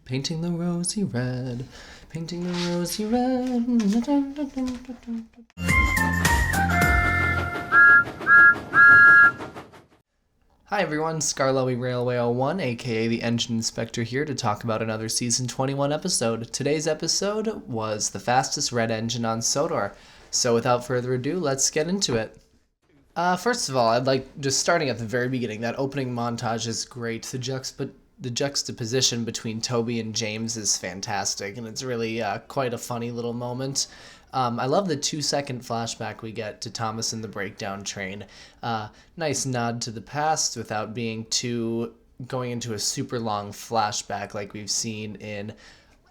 Painting the rosy red, painting the rosy red. Hi everyone, Scarlowy Railway 01, aka the Engine Inspector here to talk about another Season 21 episode. Today's episode was the fastest red engine on Sodor. So without further ado, let's get into it. First of all, I'd like, just starting at the very beginning, that opening montage is great. The juxtaposition between Toby and James is fantastic, and it's really quite a funny little moment. I love the 2-second flashback we get to Thomas and the breakdown train. Nice nod to the past without being too going into a super long flashback like we've seen in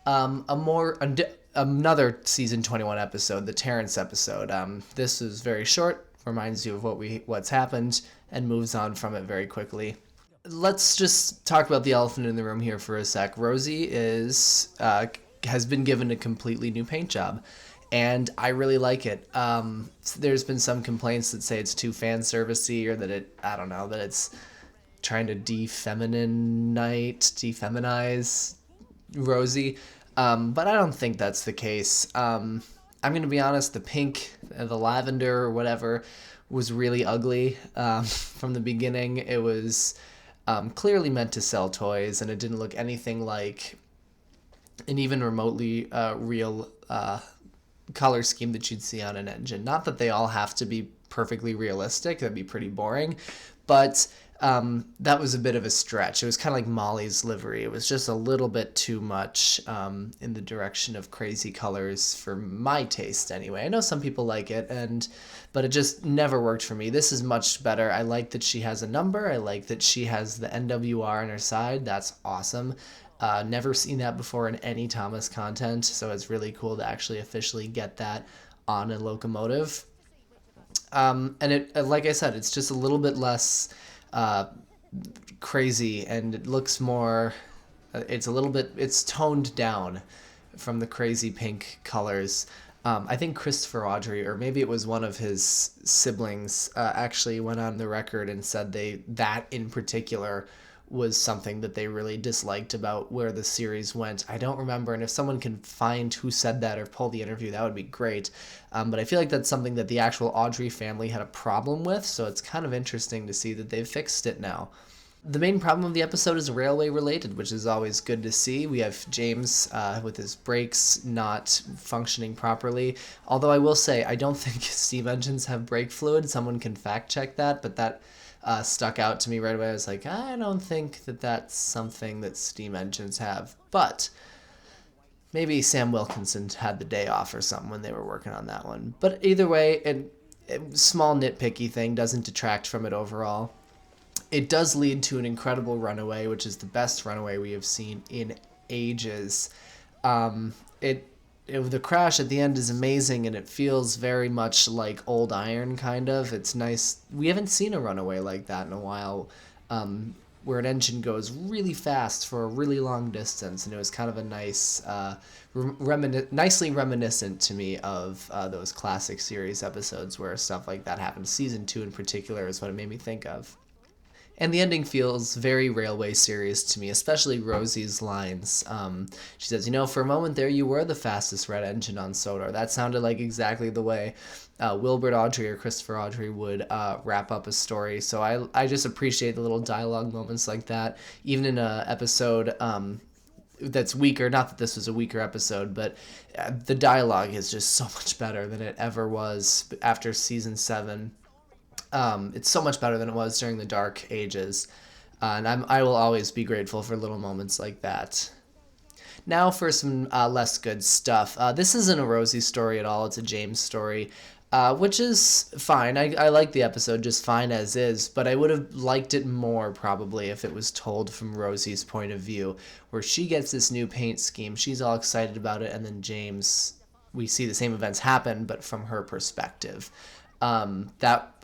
another season 21 episode, the Terrence episode. This is very short, reminds you of what's happened, and moves on from it very quickly. Let's just talk about the elephant in the room here for a sec. Rosie has been given a completely new paint job, and I really like it. There's been some complaints that say it's too fan servicey, or that that it's trying to defeminize Rosie. But I don't think that's the case. I'm going to be honest, the pink, the lavender, or whatever, was really ugly from the beginning. It was clearly meant to sell toys, and it didn't look anything like an even remotely real color scheme that you'd see on an engine. Not that they all have to be perfectly realistic, that'd be pretty boring, but that was a bit of a stretch. It was kind of like Molly's livery. It was just a little bit too much in the direction of crazy colors for my taste anyway. I know some people like it, but it just never worked for me. This is much better. I like that she has a number. I like that she has the NWR on her side. That's awesome. Never seen that before in any Thomas content, so it's really cool to actually officially get that on a locomotive. And it, like I said, it's just a little bit less crazy, and it looks more, it's toned down from the crazy pink colors. I think Christopher Audrey, or maybe it was one of his siblings, actually went on the record and said that in particular was something that they really disliked about where the series went. I don't remember, and if someone can find who said that or pull the interview, that would be great. But I feel like that's something that the actual Audrey family had a problem with, so it's kind of interesting to see that they've fixed it now. The main problem of the episode is railway related, which is always good to see. We have James with his brakes not functioning properly. Although I will say, I don't think steam engines have brake fluid. Someone can fact check that, but that stuck out to me right away. I was like, I don't think that that's something that steam engines have. But maybe Sam Wilkinson had the day off or something when they were working on that one. But either way, a small nitpicky thing doesn't detract from it overall. It does lead to an incredible runaway, which is the best runaway we have seen in ages. The crash at the end is amazing, and it feels very much like old iron, kind of. It's nice. We haven't seen a runaway like that in a while, where an engine goes really fast for a really long distance, and it was kind of a nice, nicely reminiscent to me of those classic series episodes where stuff like that happened. Season 2 in particular is what it made me think of. And the ending feels very railway serious to me, especially Rosie's lines. She says, for a moment there you were the fastest red engine on Sodor. That sounded like exactly the way Wilbert Audrey or Christopher Audrey would wrap up a story. So I just appreciate the little dialogue moments like that, even in an episode that's weaker. Not that this was a weaker episode, but the dialogue is just so much better than it ever was after season 7. It's so much better than it was during the dark ages, and I will always be grateful for little moments like that. Now for some less good stuff. This isn't a Rosie story at all, it's a James story, which is fine. I like the episode just fine as is, but I would have liked it more probably if it was told from Rosie's point of view, where she gets this new paint scheme, she's all excited about it, and then James, we see the same events happen, but from her perspective.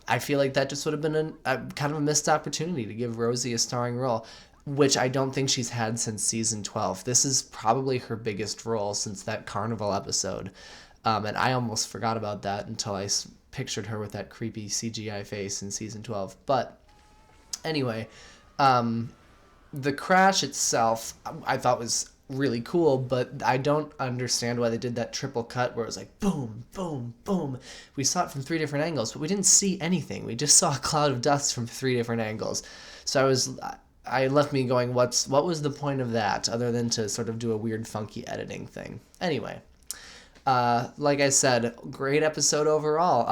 I feel like that just would have been a kind of a missed opportunity to give Rosie a starring role, which I don't think she's had since season 12. This is probably her biggest role since that carnival episode. And I almost forgot about that until I pictured her with that creepy CGI face in season 12. But anyway, the crash itself I thought was really cool, but I don't understand why they did that triple cut where it was like boom, boom, boom. We saw it from three different angles, but we didn't see anything. We just saw a cloud of dust from three different angles. So I left me going, what was the point of that other than to sort of do a weird funky editing thing? Anyway, like I said, great episode overall.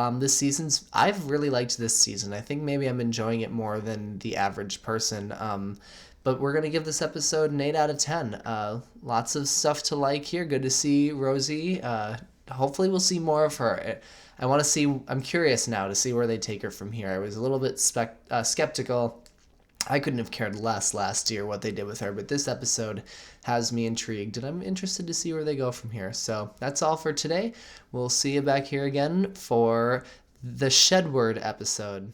I've really liked this season. I think maybe I'm enjoying it more than the average person. But we're gonna give this episode an 8 out of 10. Lots of stuff to like here. Good to see Rosie. Hopefully we'll see more of her. I want to see. I'm curious now to see where they take her from here. I was a little bit skeptical. I couldn't have cared less last year what they did with her, but this episode has me intrigued, and I'm interested to see where they go from here. So that's all for today. We'll see you back here again for the Shedward episode.